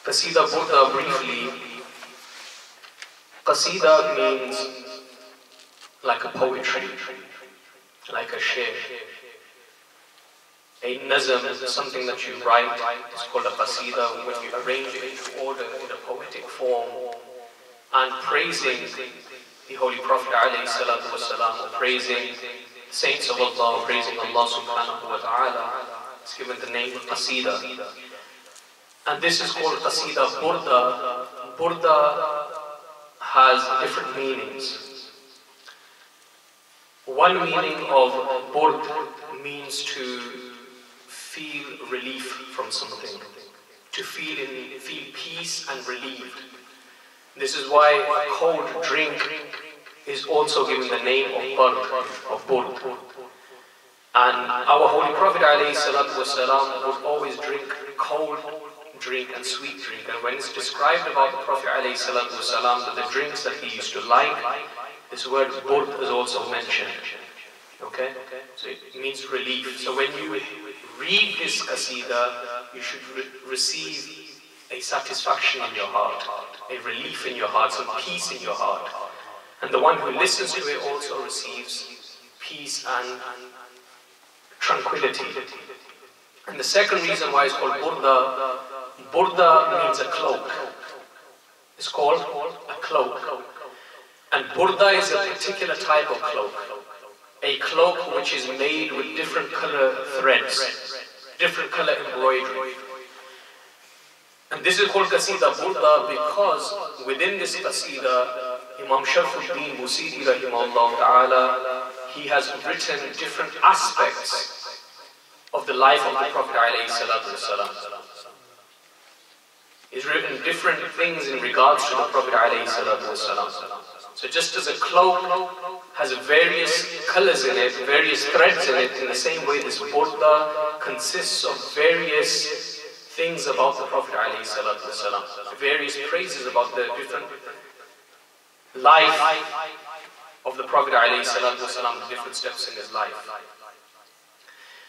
Qasida Burda briefly. Qasida means like a poetry, like a shair. A nazm is something that you write. It's called a qasida when you arrange it into order in a poetic form and praising the Holy Prophet ﷺ, praising the saints of Allah, praising Allah subhanahu wa ta'ala. It's given the name of qasida. And this is called Qasida Burda. Burda has different meanings. One meaning of burd means to feel relief from something, to feel peace and relieved. This is why a cold drink is also given the name of burd. And our Holy Prophet ﷺ would always drink cold drink and sweet drink. And when it's described about the Prophet ﷺ, that the drinks that he used to like, this word burd is also mentioned. Okay? So it means relief. So when you read this qasida, you should receive a satisfaction in your heart, a relief in your heart, some peace in your heart. And the one who listens to it also receives peace and tranquility. And the second reason why it's called Burda, Burda means a cloak. It's called a cloak. And Burda is a particular type of cloak. A cloak which is made with different color threads, different color embroidery. And this is called Qasida Burda because within this Qasida, Imam Sharfuddin Busiri rahimahullah ta'ala, he has written different aspects of the life of the Prophet ﷺ. He's written different things in regards to the Prophet ﷺ. So just as a cloak has various colors in it, various threads in it, in the same way this Burda consists of various things about the Prophet ﷺ, various praises about the different life of the Prophet ﷺ, the different steps in his life.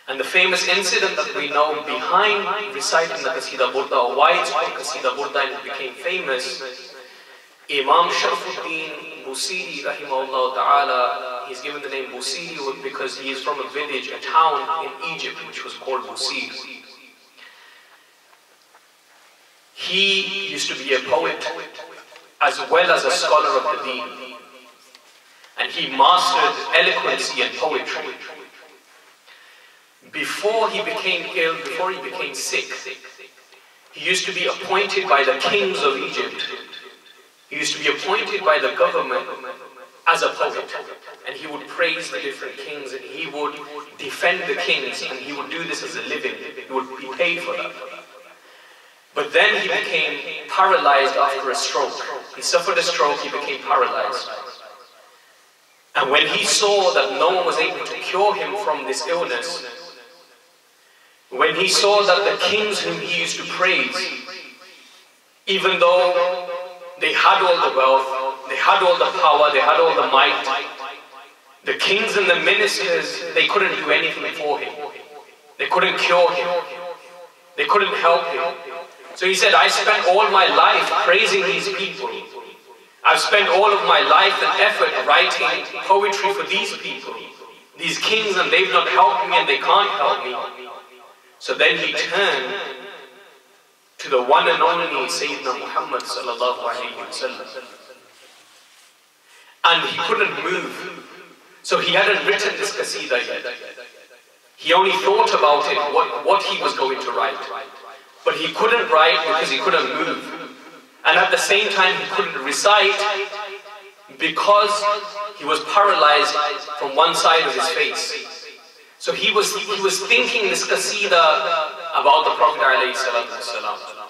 And the famous incident that we know behind reciting the Qasida Burda, or why it's called Qasida Burda and it became famous, Imam Sharfuddin Busiri rahimahullah ta'ala, he's given the name Busiri because he is from a village, a town in Egypt which was called Busir. He used to be a poet as well as a scholar of the deen. And he mastered eloquency and poetry. Before he became ill, before he became sick, he used to be appointed by the kings of Egypt. He used to be appointed by the government as a poet. And he would praise the different kings and he would defend the kings and he would do this as a living. He would be paid for that. But then he became paralyzed after a stroke. He suffered a stroke, he became paralyzed. And when he saw that no one was able to cure him from this illness, when he saw that the kings whom he used to praise, even though they had all the wealth, they had all the power, they had all the might, the kings and the ministers, they couldn't do anything for him. They couldn't cure him. They couldn't help him. So he said, I spent all my life praising these people. I've spent all of my life and effort writing poetry for these people, these kings, and they've not helped me and they can't help me. So then he turned to the one and only Sayyidina Muhammad sallallahu alayhi wa sallam. And he couldn't move. So he hadn't written this qasida yet. He only thought about it, what he was going to write. But he couldn't write because he couldn't move. And at the same time he couldn't recite because he was paralyzed from one side of his face. So he was thinking this qasida about the Prophet ﷺ.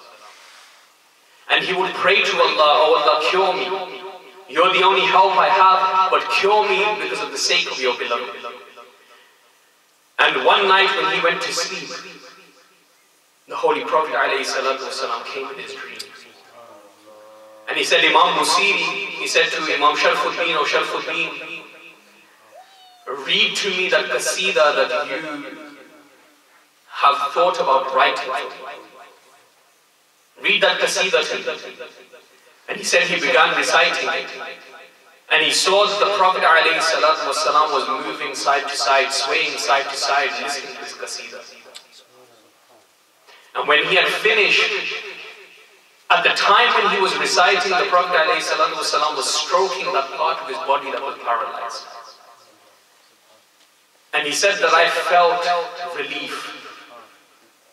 And he would pray to Allah, oh Allah, cure me. You're the only help I have, but cure me because of the sake of your beloved. And one night when he went to sleep, the Holy Prophet ﷺ came in his dream. And he said, Imam Busiri, he said to Imam Sharfuddin, oh Sharfuddin, read to me that qasida that you have thought about writing. read that Qasida to me. And he said he began reciting it. And he saw that the Prophet ﷺ was moving side to side, swaying side to side, listening to his Qasida. And when he had finished, at the time when he was reciting, the Prophet ﷺ was stroking that part of his body that was paralyzed. And he said that I felt relief.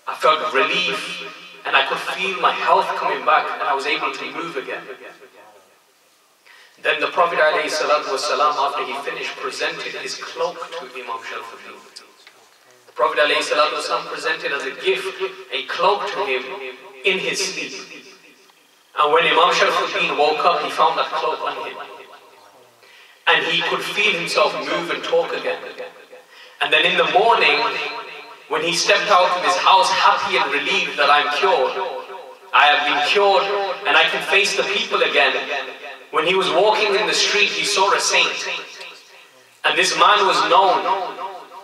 I felt relief, and I could feel my health coming back, and I was able to move again. Then the Prophet ﷺ, after he finished, presented his cloak to Imam Sharfuddin. The Prophet ﷺ presented as a gift a cloak to him in his sleep. And when Imam Sharfuddin woke up, he found that cloak on him. And he could feel himself move and talk again. And then in the morning, when he stepped out of his house happy and relieved that I'm cured, I have been cured and I can face the people again. When he was walking in the street, he saw a saint. And this man was known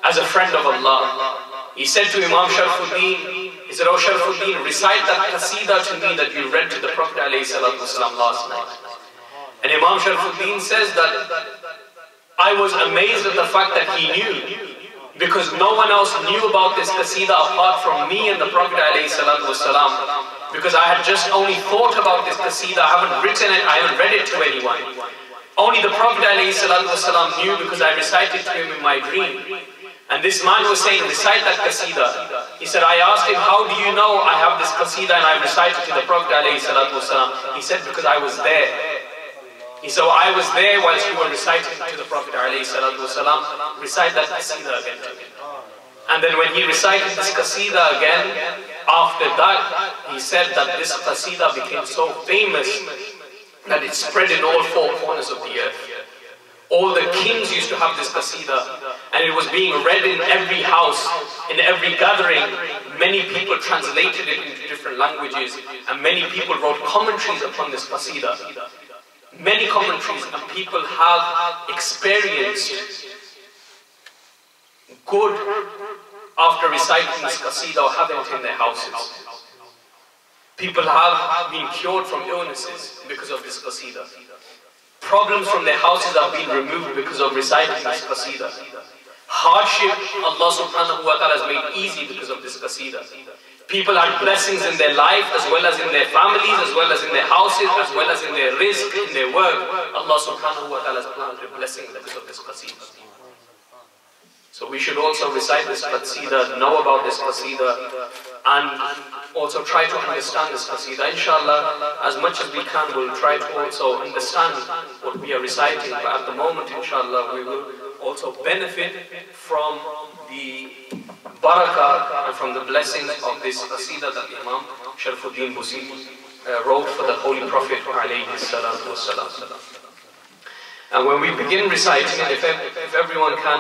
as a friend of Allah. He said to Imam Sharfuddin, he said, "Oh Sharfuddin, recite that Qasida to me that you read to the Prophet ﷺ last night." And Imam Sharfuddin says that I was amazed at the fact that he knew, because no one else knew about this Qasida apart from me and the Prophet ﷺ, because I had just only thought about this Qasida, I haven't written it, I haven't read it to anyone. Only the Prophet ﷺ knew, because I recited to him in my dream. And this man was saying, recite that Qasida. He said, I asked him, how do you know I have this Qasida and I recited to the Prophet ﷺ? He said, because I was there. He said, I was there whilst you were reciting to the Prophet ﷺ. Recite that Qasida again to him. And then when he recited this Qasida again, after that, he said that this Qasida became so famous that it spread in all four corners of the earth. All the kings used to have this Qasida, and it was being read in every house, in every gathering. Many people translated it into different languages, and many people wrote commentaries upon this Qasida. Many commentaries, and people have experienced good after reciting this Qasida or having it in their houses. People have been cured from illnesses because of this Qasida. Problems from their houses have been removed because of reciting this Qasida. Hardship, Allah subhanahu wa ta'ala has made easy because of this Qasida. People had blessings in their life, as well as in their families, as well as in their houses, as well as in their rizq, in their work. Allah subhanahu wa ta'ala has planted a blessing because of this Qasida. So we should also recite this Qasida, know about this Qasida, and also try to understand this Qasida. Inshallah, as much as we can, we'll try to also understand what we are reciting. But at the moment, inshallah, we will also benefit from the barakah and from the blessings of this Qasida that Imam Sharfuddin Busiri wrote for the Holy Prophet alayhi salatu wassalam. And when we begin reciting it, if everyone can